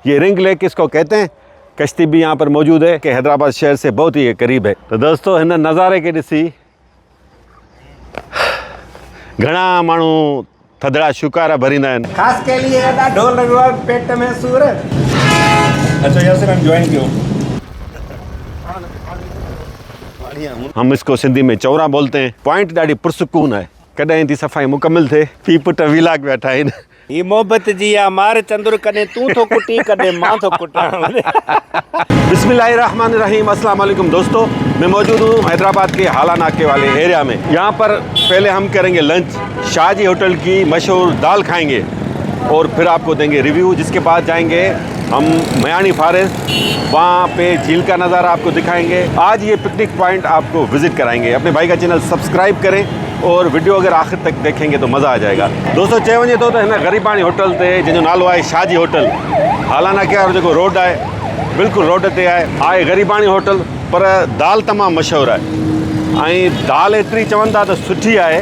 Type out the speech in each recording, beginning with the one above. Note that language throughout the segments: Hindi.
ये रिंग लेक इसको कहते हैं। कश्ती भी यहाँ पर मौजूद है कि हैदराबाद शहर से बहुत ही करीब है। तो दोस्तों हिन नज़ारे के ॾिसी घणा माण्हू थदड़ा शुकारा भरींदा आहिनि। खास के लिए ढोल लगवा पेट में सूर। अच्छा यासिर हम ज्वाइन क्यों? हम इसको सिंधी में चौरा बोलते हैं। पॉइंट ॾाढी पुरसुकून है। कॾहिं थी सफ़ाई मुकमिल थिए पी पुट विलाक वेठा आहिनि। ये मोहब्बत जी आ मार चंदुर कने तू तो कुटी कने मां तो कुटा। बिस्मिल्लाहिर्रहमानिर्रहीम। अस्सलाम वालेकुम दोस्तों, मैं मौजूद हूँ हैदराबाद के हाला नाके वाले एरिया में। यहाँ पर पहले हम करेंगे लंच, शाहजी होटल की मशहूर दाल खाएंगे और फिर आपको देंगे रिव्यू। जिसके बाद जाएंगे हम मयानी फॉरेस्ट, वहाँ पे झील का नज़ारा आपको दिखाएंगे। आज ये पिकनिक पॉइंट आपको विज़िट कराएंगे। अपने भाई का चैनल सब्सक्राइब करें और वीडियो अगर आखिर तक देखेंगे तो मज़ा आ जाएगा। दोस्तों चए वञे थो त हिन ग़रीबानी होटल ते जंहिंजो नालो आहे शाहजी होटल, हालाना के वारो जेको रोड आहे बिल्कुलु रोड ते आहे ग़रीबानी होटल, पर दाल तमामु मशहूरु आहे। ऐं दाल एतिरी चवनि था त सुठी आहे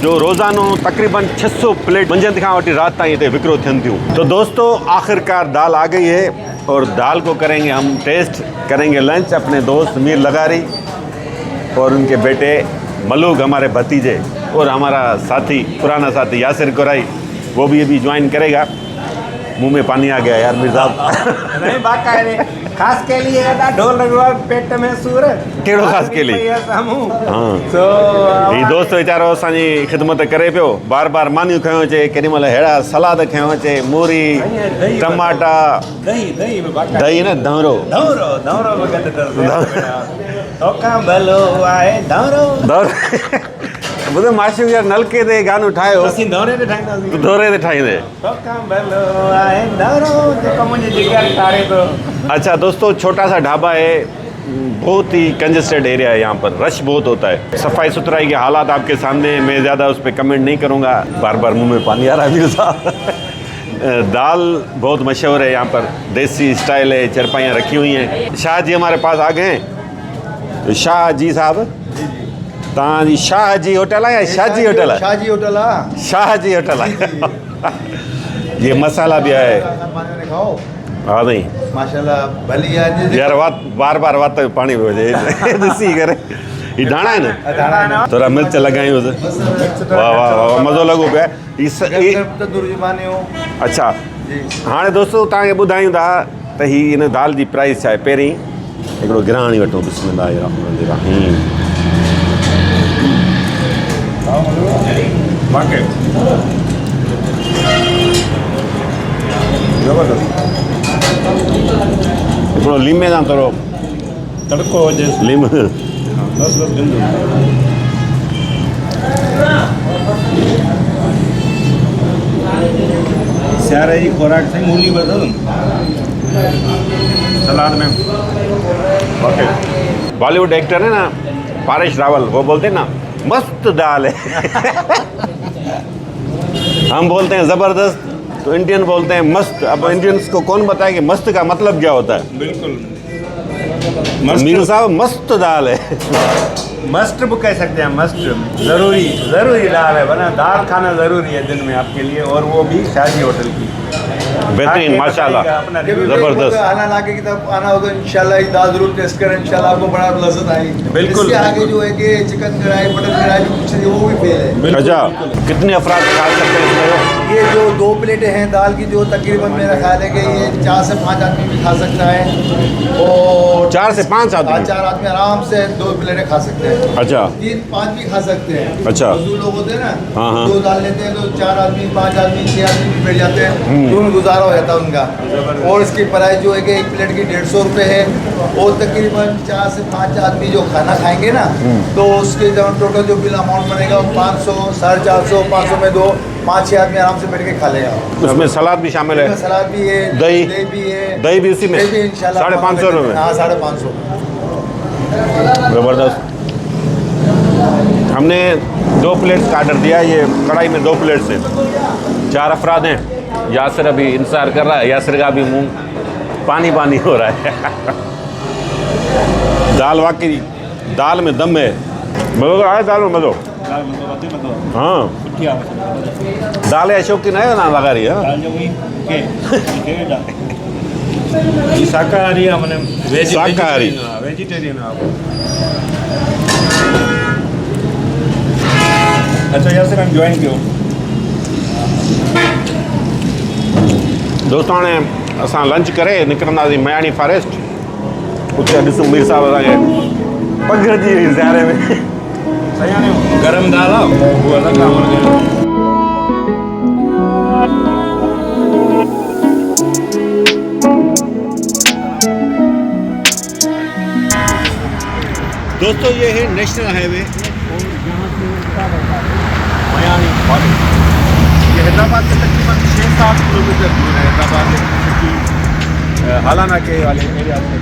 जो रोज़ानो तकरीबन 600 प्लेट मंझंदि खां वठी राति ताईं हिते विकिरो थियनि थियूं। तो दोस्तों आखिरकार दाल आ गई है और दाल को करेंगे हम टेस्ट, करेंगे लंच। अपने दोस्त मीर लगारी और उनके बेटे मलूक, हमारे भतीजे, और हमारा साथी, पुराना साथी यासिर कुराई, वो भी अभी ज्वाइन करेगा। मुंह में पानी आ गया यार मीर साहब। नहीं बाकायदे खास के लिए ढोल लगवा पेट में सूर। कहिड़ो ख़ास के लिए? हाँ तो ही दोस्त वीचारो असांजी ख़िदमत करे पियो। बार बार मानियूं खयो अचे, केॾी महिल अहिड़ा सलाद खयो अचे, मूरी, टमाटा, दही न धवरो ॿुधो माशियूं यार नलके ते गानो ठाहियो, दौरे ते ठाहींदे। अच्छा दोस्तों, छोटा सा ढाबा है, बहुत ही कंजेस्टेड एरिया है, यहाँ पर रश बहुत होता है। सफाई सुथराई के हालात आपके सामने, मैं ज़्यादा उस पर कमेंट नहीं करूँगा। बार बार मुंह में पानी आ रहा है मीर साहब। दाल बहुत मशहूर है यहाँ पर, देसी स्टाइल है, चरपाइयाँ रखी हुई हैं। शाह जी हमारे पास आ गए हैं। तो शाह जी साहब तव्हां जी शाह जी होटल आहे या शाहजी होटल आहे? शाहजी होटल आहे। शाहजी होटल आहे। ये मसाला भी है। खाओ। हाँ नहीं माशाल्लाह भली आहे यार, बार बार वात में पानी पियो अचे ॾिसी करे। ही धाणा आहे न, थोरा मिर्च लॻायूंसि। वाह वाह वाह, मज़ो लॻो पियो आहे। अच्छा हाणे दोस्तों तव्हांखे ॿुधायूं था त ही हिन दाल जी प्राइस छा आहे। पहिरीं हिकिड़ो गिराणी वठूं। बिस्मिल्लाहिर्रहमानिर्रहीम। हिकिड़ो लीमे सां थोरो तड़को हुजे। लीम बस बिंदु। सियारे जी खुराक से मूली बदल सलाद में। ओके, बॉलीवुड एक्टर है ना पारेश रावल, वो बोलते हैं ना मस्त दाल है। हम बोलते हैं ज़बरदस्त, तो इंडियन बोलते हैं मस्त। अब इंडियंस को कौन बताए कि मस्त का मतलब क्या होता है? बिल्कुल मीर साहब मस्त दाल है। मस्ट भी कह सकते हैं। मस्ट ज़रूरी दाल है, वरना दाल खाना ज़रूरी है दिन में आपके लिए, और वो भी शाहजी होटल की। बेहतरीन माशाल्लाह, ज़बरदस्त। आना लाके की तरफ आना होगा इंशाल्लाह, ये दाल जरूर टेस्ट करें, इंशाल्लाह आपको बड़ा लज़्ज़त आएगी। बिल्कुल। इसके आगे जो है कि चिकन कढ़ाई, मटन कढ़ाई जो कुछ है वो भी फेल है। अच्छा कितने अफराद खा सकते हैं इसमें? ये जो 2 प्लेटें हैं दाल की, जो तकरीबन मेरा ख्याल है कि ये 4 से 5 आदमी भी खा सकता है। और 4 से 5 आदमी? 4 आदमी आराम से 2 प्लेटें खा सकते हैं। अच्छा 3-5 भी खा सकते हैं। अच्छा। मजदूर लोग होते हैं ना, हाँ, हाँ। 2 दाल लेते हैं तो 4 आदमी, 5 आदमी, 6 आदमी भी बैठ जाते हैं, तो उनमें गुजारा हो जाता है उनका। और इसकी प्राइस जो है कि 1 प्लेट की 150 रुपये है। और तकरीबन 4 से 5 आदमी जो खाना खाएंगे ना, तो उसके जो टोटल जो बिल अमाउंट बनेगा वो 500, 450, 500 में 5-6 आदमी आराम से बैठ के खा लेगा। उसमें सलाद भी शामिल है? सलाद भी है, दही भी है। दही भी उसी में? दही भी इंशाल्लाह 550 रुपये। हाँ 550। ज़बरदस्त। हमने 2 प्लेट्स का आर्डर दिया। ये कढ़ाई में 2 प्लेट्स हैं, 4 अफराद हैं। यासिर अभी इंतज़ार कर रहा है, यासिर का भी मुंह पानी पानी हो रहा है। दाल वाकई दाल में दम है। मज़ो आया दाल में? मज़ो हाँ। दाल या शौकीन है ना लगा रही है? ये शाकाहारी है मैंने शाकाहारी। वेजिटेरियन आप। अच्छा यार सर हम ज्वाइन क्यों दोस्तों ने असां लंच करे निकिरंदासीं मयाणी फॉरेस्ट, उते ॾिसूं मीर साहिब असांखे पग जी हुई ज़ारे में। सही है गरम दाल है वो अलग काम हो गया। दोस्तों ये है नेशनल हाईवे और यहाँ से मयाणी फॉरेस्ट। ये हैदराबाद से तकरीबन 6-7 किलोमीटर दूर है। हैदराबाद की हालाना के वाले एरिया से।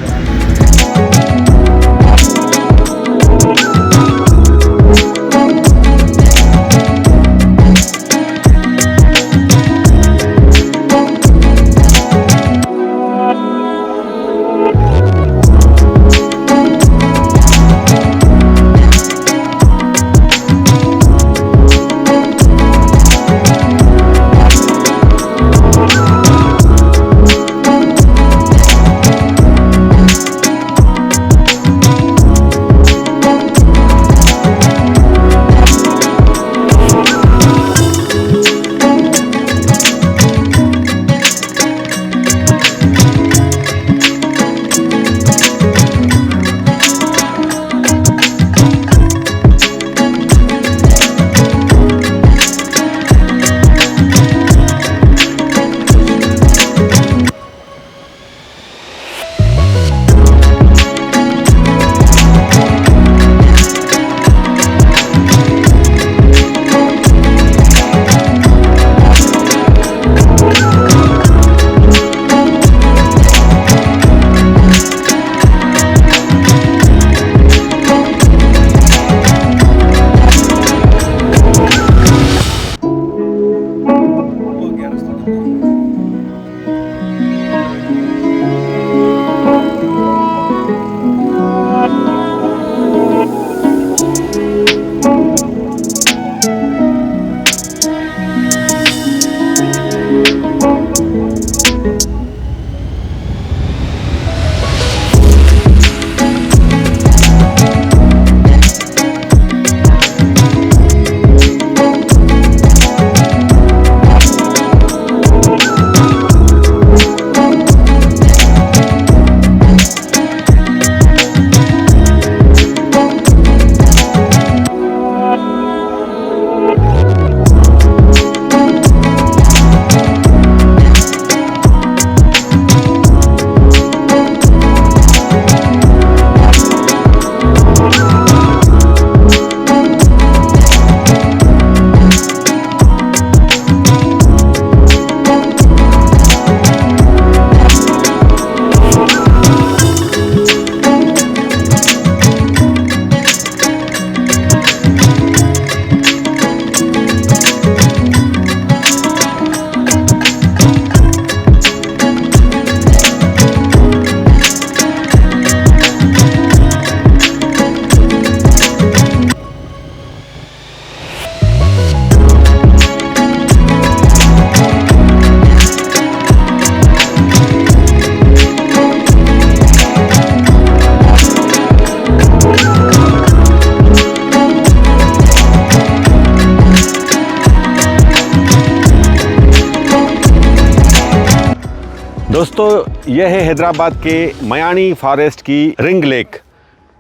दोस्तों यह है हैदराबाद के मयाणी फॉरेस्ट की रिंग लेक।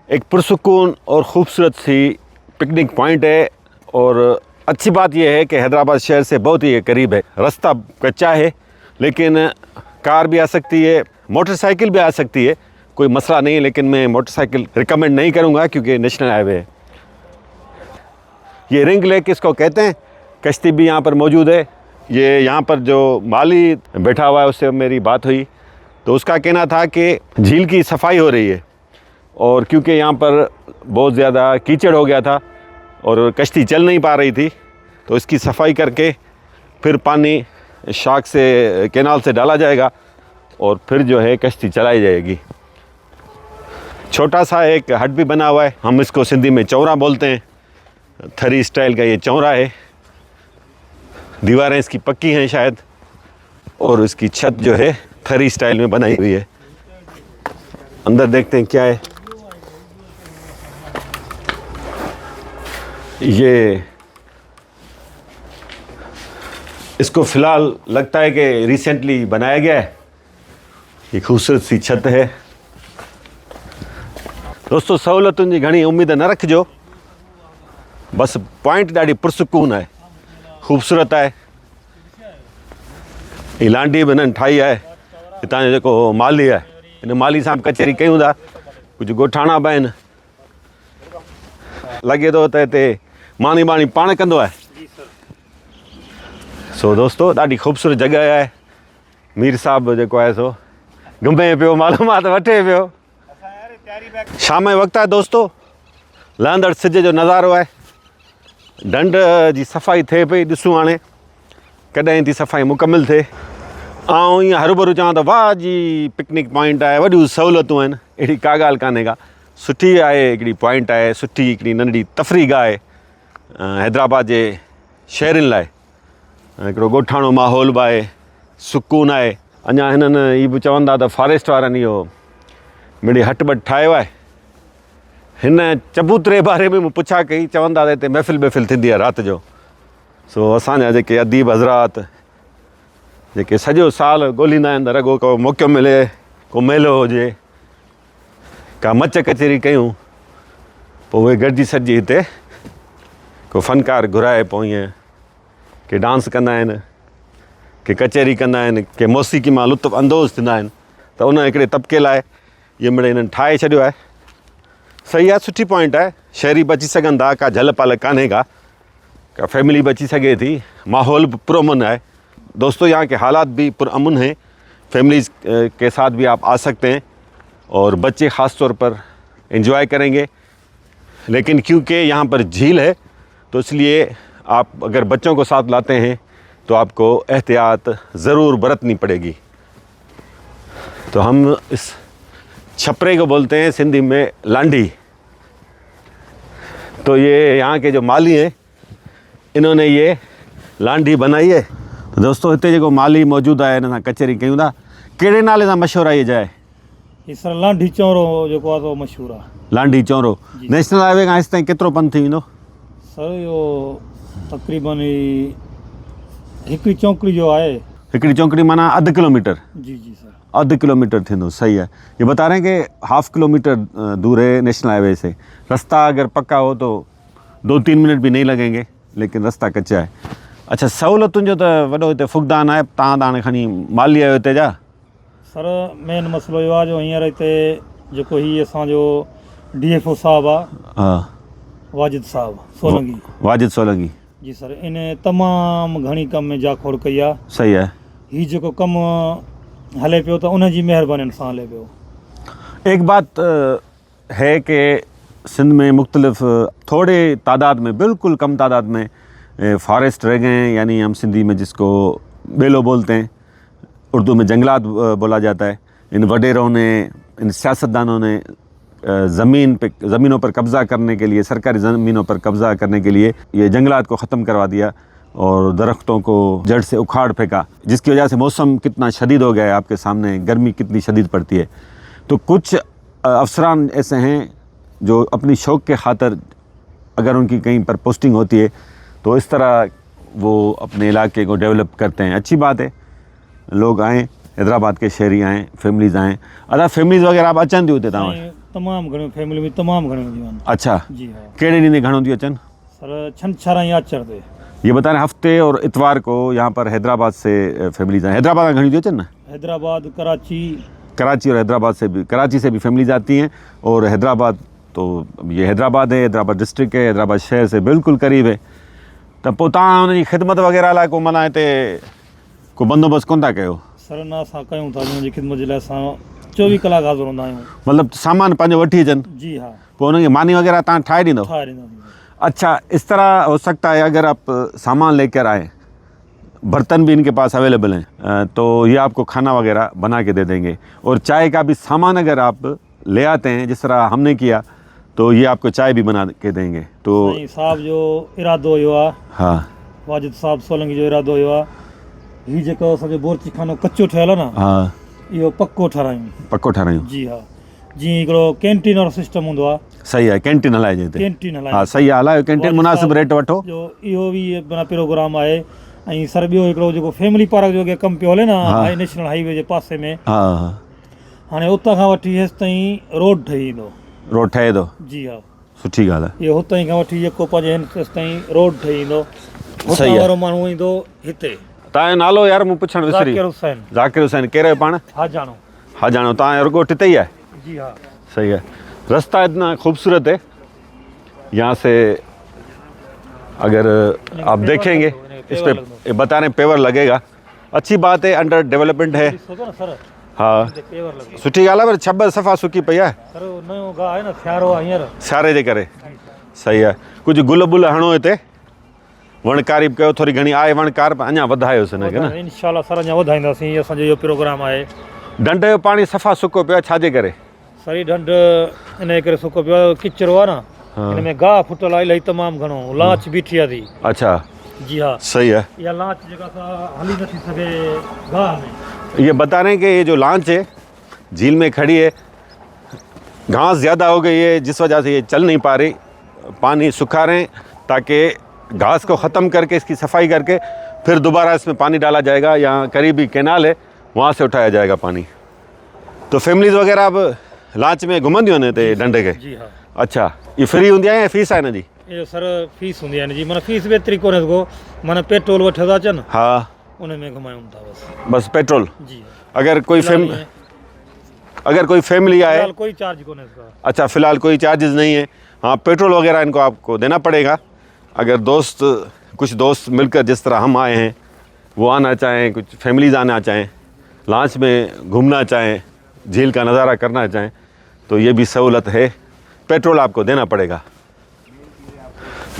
एक पुरसुकून और ख़ूबसूरत सी पिकनिक पॉइंट है और अच्छी बात यह है कि हैदराबाद शहर से बहुत ही करीब है। रास्ता कच्चा है लेकिन कार भी आ सकती है, मोटरसाइकिल भी आ सकती है, कोई मसला नहीं है। लेकिन मैं मोटरसाइकिल रिकमेंड नहीं करूँगा क्योंकि नेशनल हाईवे है। ये रिंग लेक इसको कहते हैं। कश्ती भी यहाँ पर मौजूद है। ये यहाँ पर जो माली बैठा हुआ है उससे मेरी बात हुई तो उसका कहना था कि झील की सफाई हो रही है और क्योंकि यहाँ पर बहुत ज़्यादा कीचड़ हो गया था और कश्ती चल नहीं पा रही थी तो इसकी सफाई करके फिर पानी शाख से कैनाल से डाला जाएगा और फिर जो है कश्ती चलाई जाएगी। छोटा सा एक हट भी बना हुआ है, हम इसको सिंधी में चौरा बोलते हैं। थरी स्टाइल का ये चौरा है। दीवारें इसकी पक्की हैं शायद और इसकी छत जो है पत्थरी स्टाइल में बनाई हुई है। अंदर देखते हैं क्या है। ये इसको फ़िलहाल लगता है कि रिसेंटली बनाया गया है। ये खूबसूरत सी छत है। दोस्तों सहूलियतुनि जी घणी उम्मीद न रखिजो, बस पॉइंट ॾाढी पुरसुकून आहे, ख़ूबसूरत आहे। हीअ लांडी बि हिननि ठाही आहे। हितां जो जेको माली आहे, हिन माली सां बि कचहरी कयूं था, कुझु ॻोठाणा बि आहिनि। लॻे थो त हिते मानी बाणी पाण कंदो आहे। सो दोस्तो ॾाढी ख़ूबसूरत जॻह आहे। मीर साहब जेको आहे सो घुमे पियो, मालूमात वठे पियो। शाम जो वक़्तु आहे दोस्तो, लहंदड़ सिज जो नज़ारो आहे। ढंढ जी सफ़ाई थिए पई, ॾिसूं हाणे कॾहिं थी सफ़ाई मुकमिल थिए। ऐं ईअं हरू चवां त वाह जी पिकनिक पॉइंट आहे, वॾियूं सहूलियतूं आहिनि, अहिड़ी का ॻाल्हि कान्हे का। सुठी आहे, हिकिड़ी पॉइंट आहे, सुठी हिकिड़ी नंढड़ी तफ़रीह आहे हैदराबाद जे शहरनि लाइ। हिकिड़ो ॻोठाणो माहौल बि आहे, सुकून आहे। अञा हिननि हीअ बि चवंदा त फॉरेस्ट वारनि इहो मिड़ी हट बट ठाहियो आहे। हिन चबूतरे बारे में मूं पुछा कई, चवंदा त हिते महफ़िल थींदी आहे राति जो। सो असांजा जेके अदीब हज़रात जेके सॼो साल ॻोल्हींदा आहिनि त रॻो को मौक़ो मिले, को मेलो हुजे, का मच कचेरी कयूं, पोइ उहे गॾिजी सॾिजी हिते को फ़नकार घुराए पोइ ईअं के डांस कंदा आहिनि, के कचेरी कंदा आहिनि, के मौसीक़ी मां लुत्फ़ अंदोज़ थींदा आहिनि। त उन हिकिड़े तबिके लाइ इहे मिड़े हिननि ठाहे छॾियो आहे। सही आहे, सुठी पॉइंट है। शहरी बची सकन था, का झल पल कान्हे का फैमिली बची सके थी, माहौल भी पुरअमन है। दोस्तों यहाँ के हालात भी पुरअमन हैं, फैमिलीज़ के साथ भी आप आ सकते हैं और बच्चे ख़ास तौर पर एंजॉय करेंगे। लेकिन क्योंकि यहाँ पर झील है तो इसलिए आप अगर बच्चों को साथ लाते हैं तो आपको एहतियात ज़रूर बरतनी पड़ेगी। तो हम इस छपरे को बोलते हैं सिंधी में लांडी। तो ये यहाँ के जो माली हैं, इन्होंने ये लांडी बनाई है। तो दोस्तों हिते जेको माली मौजूद है, इन सां कचहरी कयूं था। कहिड़े नाले सां मशहूरु आहे ये जाइ? ये सर लांडी चौरो जेको आहे मशहूरु आहे। लांडी चौरो नेशनल हाईवे खां हेसि ताईं केतिरो पंधु थी वेंदो? सर इहो तक़रीबन हिकिड़ी चौकड़ी जो आहे। हिकिड़ी चौकड़ी माना अधु किलोमीटर? जी जी सर, आधे किलोमीटर थींदो। सही है। ये बता रहे हैं कि हाफ किलोमीटर दूर है नेशनल हाईवे से। रास्ता अगर पक्का हो तो 2-3 मिनट भी नहीं लगेंगे, लेकिन रास्ता कच्चा है। अच्छा, सहूलियतुनि जो त वॾो हिते फुक़दान आहे। तव्हां त हाणे खणी माली आहियो हिते जा। सर मेन मसइलो इहो आहे जो हींअर हिते जेको हीअ असांजो DFO साहबु आहे, हा, वाजिद साहबु सोलंगी। वाजिद सोलंगी जी सर, इन तमामु घणी कम में जाखोड़ कई आहे। सही है। हीअ जेको कमु हले पियो त उनजी महिरबानी सां हले पियो। एक बात है कि सिंध में मुख्तलिफ थोड़े तादाद में, बिल्कुल कम तादाद में फॉरेस्ट रह गए हैं, यानी हम सिंधी में जिसको बेलो बोलते हैं, उर्दू में जंगलात बोला जाता है। इन वडेरों ने, इन सियासतदानों ने ज़मीनों पर कब्ज़ा करने के लिए, सरकारी ज़मीनों पर कब्ज़ा करने के लिए ये जंगलात को ख़त्म करवा दिया और दरख्तों को जड़ से उखाड़ फेंका, जिसकी वजह से मौसम कितना शदीद हो गया है आपके सामने, गर्मी कितनी शदीद पड़ती है। तो कुछ अफसरान ऐसे हैं जो अपनी शौक़ के खातर अगर उनकी कहीं पर पोस्टिंग होती है तो इस तरह वो अपने इलाके को डेवलप करते हैं। अच्छी बात है, लोग आएँ, हैदराबाद के शहरी आएँ, फैमिलीज़ आएँ। अदा फैमिलीज़ वगैरह आप अचन थी उते तव्हां? तमामु घणियूं फैमिली में तमामु घणियूं हूंदियूं आहिनि। अच्छा, जी हाँ कहिड़े ॾींहं ते घणो थी अचनि? सर छंछर ऐं आचर ते। ये बता रहे हैं हफ्ते और इतवार को यहाँ पर हैदराबाद से फैमिलीज आए। हैदराबाद में घनी थी अचन ना? हैदराबाद, कराची और हैदराबाद से भी, कराची से भी फैमिलीज आती हैं। और हैदराबाद तो ये हैदराबाद है, हैदराबाद डिस्ट्रिक्ट है, हैदराबाद शहर से बिल्कुल करीब है। त पोइ तव्हां हुनजी ख़िदमत वग़ैरह लाइ को माना हिते को बंदोबस्तु कोन था कयो? सर न असां कयूं था, हुनजी ख़िदमत जे लाइ असां 24 कलाक हाज़िर हूंदा आहियूं। मतिलबु सामान पंहिंजो वठी अचनि? जी हाँ, पोइ हुनखे मानी वग़ैरह तव्हां ठाहे ॾींदव? ठाहे ॾींदासीं। अच्छा, इस तरह हो सकता है अगर आप सामान लेकर आए, बर्तन भी इनके पास अवेलेबल हैं, तो ये आपको खाना वगैरह बना के दे देंगे। और चाय का भी सामान अगर आप ले आते हैं, जिस तरह हमने किया, तो ये आपको चाय भी बना के देंगे। तो साहब जो इरादो हुयो आहे, हाँ, वाजिद साहब सोलंकी जो इरादो हुयो आहे, हीअ जेको असांजो बोरची खानो कचो ठहियल आहे न, हाँ, इहो पको ठारायूं। पको ठारायूं। जी हा, जीअं हिकिड़ो कैंटीन वारो सिस्टम हूंदो आहे, सही आहे, कैंटीन हलाइजे हिते। कैंटीन हलायूं। हा सही आहे, हलायो कैंटीन, मुनासिब रेट वठो। जो इहो बि माना प्रोग्राम आहे। ऐं सर ॿियो हिकिड़ो जेको फैमिली पार्क जो अॻे कमु पियो हले न, हाई नेशनल हाईवे जे पासे में, हा हा, हाणे उतां खां वठी हेसि ताईं रोड ठही ईंदो। रोड ठहे थो, जी हा, सुठी ॻाल्हि आहे। इहो हुतां खां वठी जेको पंहिंजे हेसि ताईं रोड ठही ईंदो, सही हुतां आहे। वारो माण्हू ईंदो हिते। तव्हांजो नालो यार मूं पुछणु विसरी। ज़ाकिर हुसैन ज़ाकिर हुसैन, कहिड़ो पाण? हाजाणो। हाजाणो, तव्हांजो रुगो हिते ही आहे? जी हाँ। सही है, रास्ता इतना खूबसूरत है, यहाँ से अगर आप देखेंगे इस पे बता रहे हैं पेवर लगेगा, अच्छी बात है, अंडर डेवलपमेंट है। हाँ सुठी ॻाल्हि आहे, पर छॿ सफ़ा सुकी पई आहे सर नयो गाह आहे न, सियारो आहे हींअर, सियारे जे करे। सही आहे, कुझु गुल बुल हणो हिते, वणकारी बि कयो, थोरी घणी आहे वणकार, अञा वधायोसि हिनखे न। इंशाल्लाह सर अञा वधाईंदासीं, असांजो इहो प्रोग्राम आहे। ढंढ जो पाणी सफ़ा सुको पियो आहे, छाजे करे? सारी ढंढ इन करे सुको पियो आहे, किचिरो आहे न, हिन में गाह फुटल आहे इलाही तमामु घणो, लांच बीठी आहे थी। अच्छा जी हाँ, सही है। इहा लांच जेका हली नथी सघे गाह में। ये बता रहे हैं कि ये जो लांच है झील में खड़ी है, घास ज़्यादा हो गई है जिस वजह से ये चल नहीं पा रही, पानी सुखा रहे हैं ताकि घास को ख़त्म करके इसकी सफाई करके फिर दोबारा इसमें पानी डाला जाएगा। यहाँ करीबी कैनाल है, वहाँ से उठाया जाएगा पानी। तो फैमिलीज़ वगैरह अब लांच में घुमंदियूं आहिनि हिते ढंढ के? जी हाँ। अच्छा, ये फ्री हूंदी आहे या फीस आहे हिन जी? इहो सर फीस हूंदी आहे हिन जी, माना फीस बि एतिरी कोन्हे को, माना पेट्रोल वठि था अचनि, हाँ उन में घुमायूं था बस। बस पेट्रोल। जी अगर कोई फैमिली आए, फिलहाल कोई चार्ज कोन्हे इसका। अच्छा फ़िलहाल कोई चार्जेस नहीं है। हाँ पेट्रोल वगैरह इनको आपको देना पड़ेगा। अगर कुछ दोस्त मिलकर जिस तरह हम आए हैं वो आना चाहें, कुछ फैमिलीज़ आना चाहें, लॉन्च में घूमना चाहें, झील का नज़ारा करना चाहें, तो ये भी सहूलत है, पेट्रोल आपको देना पड़ेगा।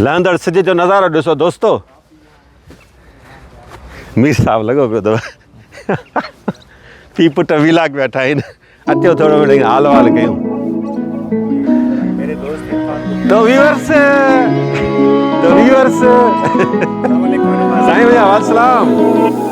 लहंदड़ सिज जो नज़ारो ॾिसो दोस्तों, मीर साहब लॻो पियो अथव पी पुट विलाक वेठा आहिनि, अचो थोरो मिनट हाल वाल कयूं। तो व्यूअर्स साईं भैया वालेकुम।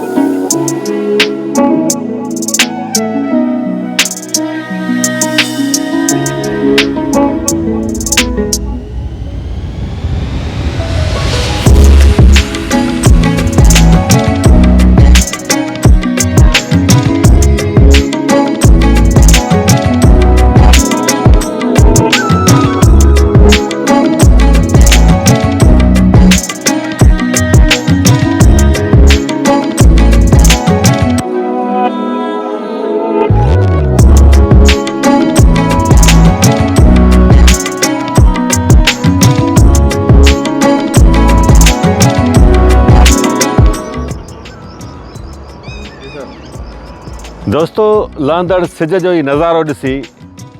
दोस्तों लहंदड़ सिज जो ही नज़ारो ॾिसी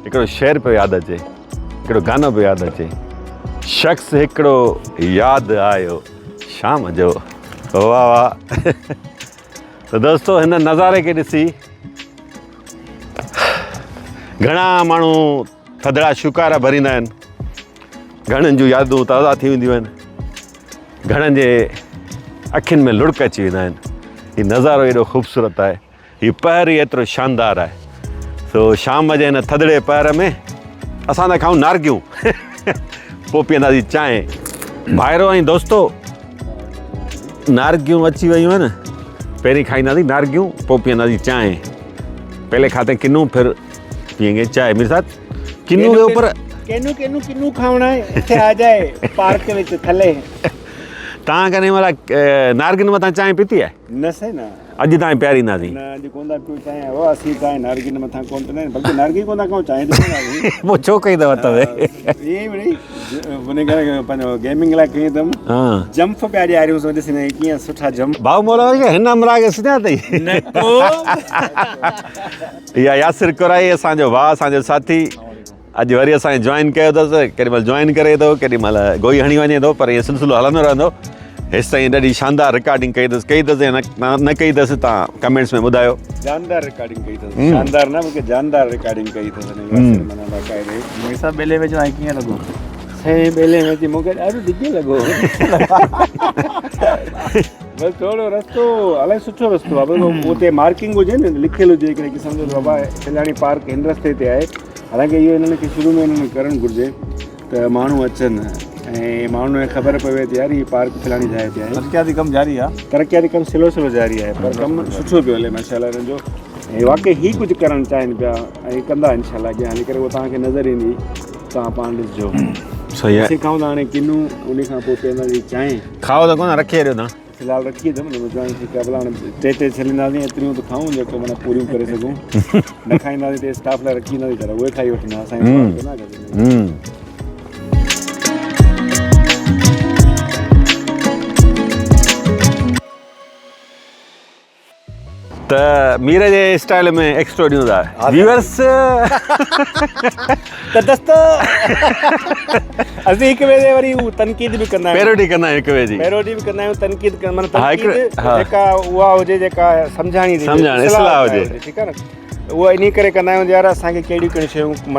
हिकिड़ो शेर पियो यादि अचे, हिकिड़ो गानो पियो यादि अचे, शख़्स हिकिड़ो यादि आयो शाम जो। वाह वाह तो दोस्तों हिन नज़ारे खे ॾिसी घणा माण्हू थधिड़ा शुकारा भरींदा आहिनि, घणनि जूं यादूं ताज़ा थी वेंदियूं आहिनि, घणनि जे अखियुनि में लुड़क अची वेंदा आहिनि। हीउ नज़ारो एॾो ख़ूबसूरत आहे, हीउ पहर ई एतिरो शानदार आहे। सो शाम जे हिन थधिड़े पहर में असां था खाऊं नारगियूं पोइ पीअंदासीं चांहि। भाइरो ऐं दोस्तो नारगियूं अची वियूं आहिनि, पहिरीं खाईंदासीं नारगियूं, पोइ पीअंदासीं चांहि। पहले खाते किन्नू, फिर पियेंगे चाय। मेरे साथ किन्नू के ऊपर किन्नू खावना है, इत्थे आ जाए पार्क विच थले। तव्हां कॾहिं महिल नारगिन मथां चांहि पीती आहे? न से ना अॼु ताईं प्यारींदासीं ना अॼु कोन्दा पियो चाहे वो असी चाहे नारगिन मथां कोन तो नहीं, बल्कि नारगी कोन्दा खाऊं चाहे तो पोइ छो कई अथव तवे? ये बड़ी उन करे पंहिंजो गेमिंग लाइ कई अथमि। हाँ जंप पिया ॾियारियूं सो ॾिसने कीअं सुठा जंप। भाऊ मोला हिन अमरा खे सुञा अथई? इहा यासिर कुराई असांजो भाउ, असांजो साथी, अॼु वरी असांखे जॉइन कयो अथसि। केॾी महिल जॉइन करे थो, केॾी महिल गोई हणी वञे थो, पर इहो सिलसिलो हलंदो रहंदो। हेसि ताईं ॾाढी शानदार रिकॉर्डिंग कई अथसि या न कई अथसि, तव्हां कमेंट्स में ॿुधायो। जानदार रिकॉर्डिंग कई अथसि, शानदार न बल्कि जानदार रिकॉर्डिंग कई अथसि। माना बाक़ाइदे मुंहिंसा बेले में जो आहे कीअं लॻो? छहें बेले में थी मूंखे ॾाढो ॾिघो लॻो बसि थोरो रस्तो इलाही सुठो रस्तो आहे बसि उते मार्किंग हुजे न लिखियलु हुजे की सम्झो बाबा फलाणी पार्क हिन रस्ते ते आहे हालांकि इहो हिननि खे शुरू में हिननि करणु घुरिजे त माण्हू अचनि ऐं माण्हुनि खे ख़बर पवे त यार हीअ पार्क फलाणी जाइ ते आहे तरक्याती कम जारी आहे तरक़ियाती कमु स्लो स्लो जारी आहे पर कमु सुठो पियो हले माशाल्लाह हिननि जो ऐं वाक़ई ही कुझु करणु चाहिनि पिया ऐं कंदा इनशाला अॻियां हली करे उहो तव्हांखे नज़र ईंदी तव्हां पाण ॾिसिजो सही है सिखाऊं था हाणे किनूं उन खां पोइ पीअंदा चांहि खाओ त कोन रखी छॾियो तव्हां फ़िलहाल रखी अथमि न चांहि ठीकु आहे भला हाणे टे छॾींदासीं एतिरियूं त खाऊं जेको माना पूरियूं करे सघूं न खाईंदासीं त स्टाफ लाइ रखी ईंदासीं पर उहे खाई वठंदा असांखे त मीर जे स्टाइल में एक्स्ट्रो ॾियूं था व्यूअर्स त दोस्तो असीं हिक ॿिए जे वरी तनक़ीद बि कंदा आहियूं पैरोडी कंदा आहियूं हिक ॿिए जी पैरोडी बि कंदा आहियूं तनक़ीद माना हा, तनक़ीद हा। जेका उहा हुजे जेका सम्झाणी इस्लाह हुजे। ठीकु आहे न उहा इन करे कंदा आहियूं यार असांखे कहिड़ियूं कहिड़ियूं शयूं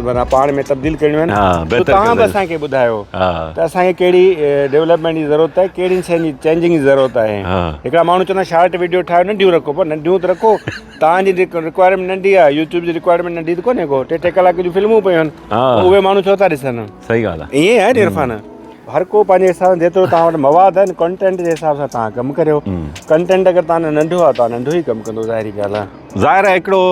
माना पाण में तब्दील करणियूं आहिनि हा, त बहितर तव्हां बि कंदा असांखे ॿुधायो हा त असांखे कहिड़ी डेवलपमेंट जी ज़रूरत आहे कहिड़ियुनि शयुनि जी चेंजिंग जी ज़रूरत आहे हा। हिकिड़ा माण्हू चवंदा शार्ट वीडियो ठाहियो नंढियूं रखो पर नंढियूं त रखो तव्हांजी रिक्वायरमेंट नंढी आहे यूट्यूब जी रिक्वायरमेंट नंढी त कोन्हे को टे कलाक जूं फिल्मूं पियूं आहिनि हा। उहे माण्हू छो था ॾिसनि सही ॻाल्हि आहे ईअं आहे न इरफान हर को पंहिंजे हिसाब सां जेतिरो तव्हां वटि मवाद आहे न कंटेंट जे हिसाब सां तव्हां कमु करियो कंटेंट अगरि तव्हां नंढो आहे तव्हां नंढो ई कमु कंदो ज़ाहिरी ॻाल्हि आहे ज़ाहिर आहे हिकिड़ो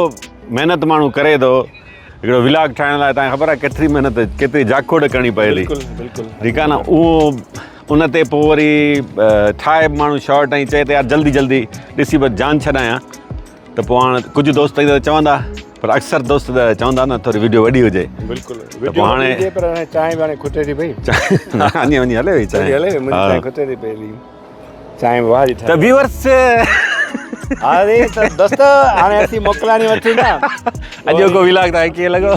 महिनत माण्हू करे थो हिकिड़ो व्लॉग ठाहिण लाइ तव्हांखे ख़बर आहे केतिरी महिनत केतिरी जाखोड़ करणी पए थी बिल्कुलु बिल्कुलु ठीकु आहे न उहो उन ते पोइ वरी ठाहे माण्हू शॉर्ट ऐं चए त यार जल्दी जल्दी ॾिसी बसि जान छॾायां त पोइ हाणे कुझु दोस्त त चवंदा पर अक्सर दोस्त त चवंदा न थोरी वीडियो वॾी हुजे बिल्कुलु पोइ हाणे पर हाणे चांहि बि हाणे खुटे थी पई वञी वञी हले वई चाहे हले मुंहिंजी चांहि खुटे थी पई चांहि वाह जी त व्यूअर्स अरे त दोस्त हाणे असीं मोकिलाणी वठूं था अॼु को व्लॉग तव्हांखे कीअं लॻो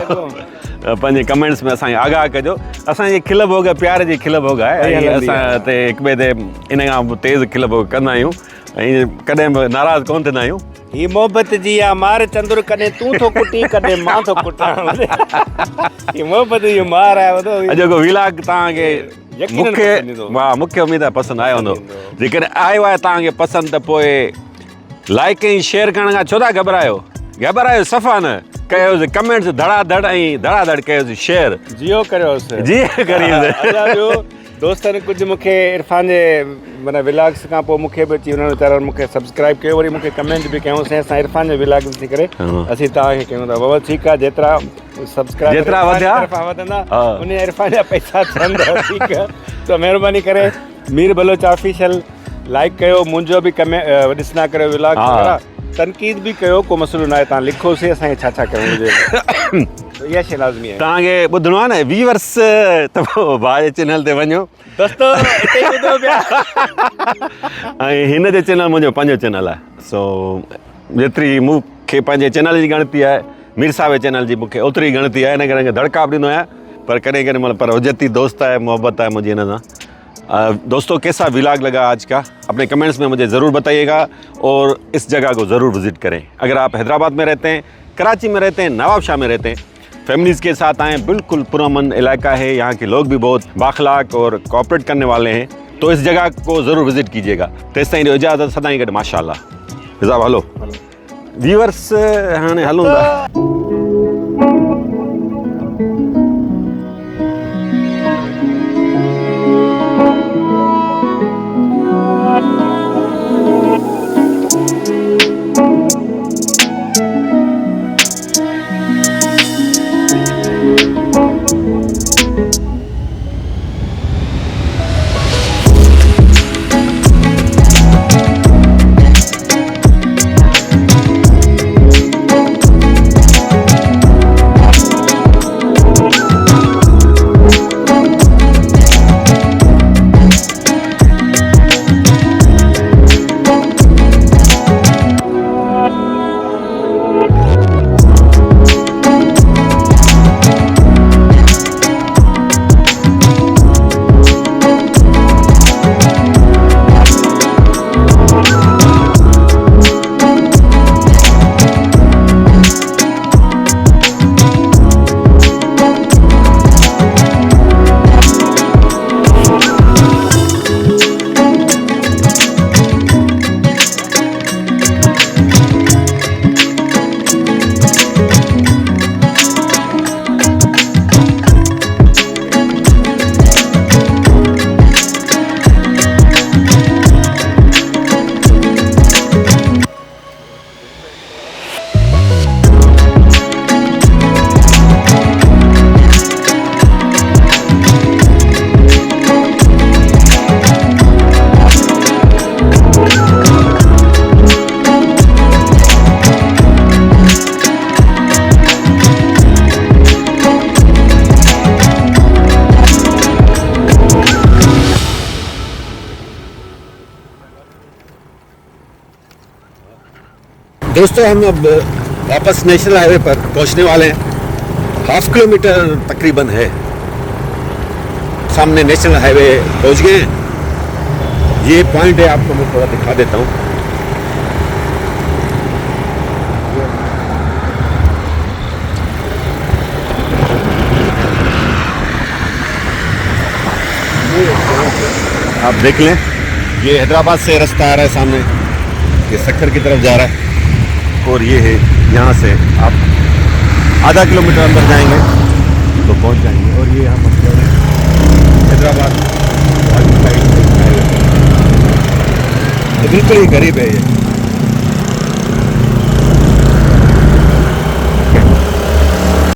पंहिंजे कमेंट्स में असांखे आगाह कजो असांजी खिल भोग प्यार जी खिल भोग आहे ऐं असां ते हिक ॿिए ते इन खां तेज़ खिल भोग कंदा आहियूं ऐं कॾहिं बि नाराज़ कोन थींदा आहियूं ही मोहबत जी आहे मार चंदुर कॾहिं तूं थो कुटी कॾहिं मां थो कुटां ही मोहबत जी मार आहे अॼु को व्लॉग तव्हांखे मूंखे उमेद आहे पसंदि आयो हूंदो जेकॾहिं आयो आहे तव्हांखे पसंदि त पोइ लाइक ऐं शेयर करण खां छो था घबरायो सफ़ा न कयोसीं कमेंट्स धड़ाधड़ ऐं धड़ाधड़ कयोसीं शेयर जियो करियोसि जी करींदुसि दोस्तनि कुझु मूंखे इरफान जे माना व्लॉग्स खां पोइ मूंखे बि अची हुननि वीचारनि मूंखे सब्सक्राइब कयो वरी मूंखे कमेंट बि कयोसीं असां इरफान जो व्लॉग ॾिसी करे असीं तव्हांखे कयूं था बाबा ठीकु आहे जेतिरा सब्सक्राइब जेतिरा वधंदा उन इरफान जा पैसा थियनि ठीकु आहे त महिरबानी करे मीर बलोच ऑफिशियल लाइक कयो मुंहिंजो बि ॾिसंदा करियो व्लॉग तनक़ीद बि कयो को मसइलो न आहे तव्हां लिखोसीं असांखे छा छा करिणो हुजे इहा शइ लाज़मी आहे तव्हांखे ॿुधणो आहे न व्यूअर्स त पोइ भाउ जे चैनल ते वञो दोस्तो हिते ॿुधो पिया ऐं हिन जे चैनल मुंहिंजो पंहिंजो चैनल आहे सो जेतिरी मूंखे पंहिंजे चैनल जी ॻणती आहे मीर साहब जे चैनल जी मूंखे ओतिरी ॻणती आहे इन करे धड़का बि ॾींदो आहियां पर कॾहिं कॾहिं महिल पर हुजती दोस्त है मोहब्बत है मुझे ना। दोस्तों कैसा व्लॉग लगा आज का अपने कमेंट्स में मुझे ज़रूर बताइएगा और इस जगह को ज़रूर विज़िट करें। अगर आप हैदराबाद में रहते हैं, कराची में रहते हैं, नवाबशाह में रहते हैं, फैमिलीज़ के साथ आएँ। बिल्कुल पुरअमन इलाका है, यहाँ के लोग भी बहुत बाखलाक और कोऑपरेट करने वाले हैं, तो इस जगह को ज़रूर विज़िट कीजिएगा। तेस ताईं इजाज़त सदाईं गॾु माशाअल्लाह। हिसाब हलो व्यूअर्स हाणे हलूं था। दोस्तों हम अब वापस नेशनल हाईवे पर पहुंचने वाले हैं। 1/2 किलोमीटर तकरीबन है, सामने नेशनल हाईवे पहुंच गए हैं। ये पॉइंट है, आपको मैं थोड़ा दिखा देता हूँ। आप देख लें, ये हैदराबाद से रास्ता आ रहा है सामने, ये सक्खर की तरफ जा रहा है, और ये है यहाँ से आप आधा किलोमीटर अंदर जाएंगे तो पहुँच जाएंगे। और ये हम हैदराबाद साइड, तो बिल्कुल ही करीब है ये।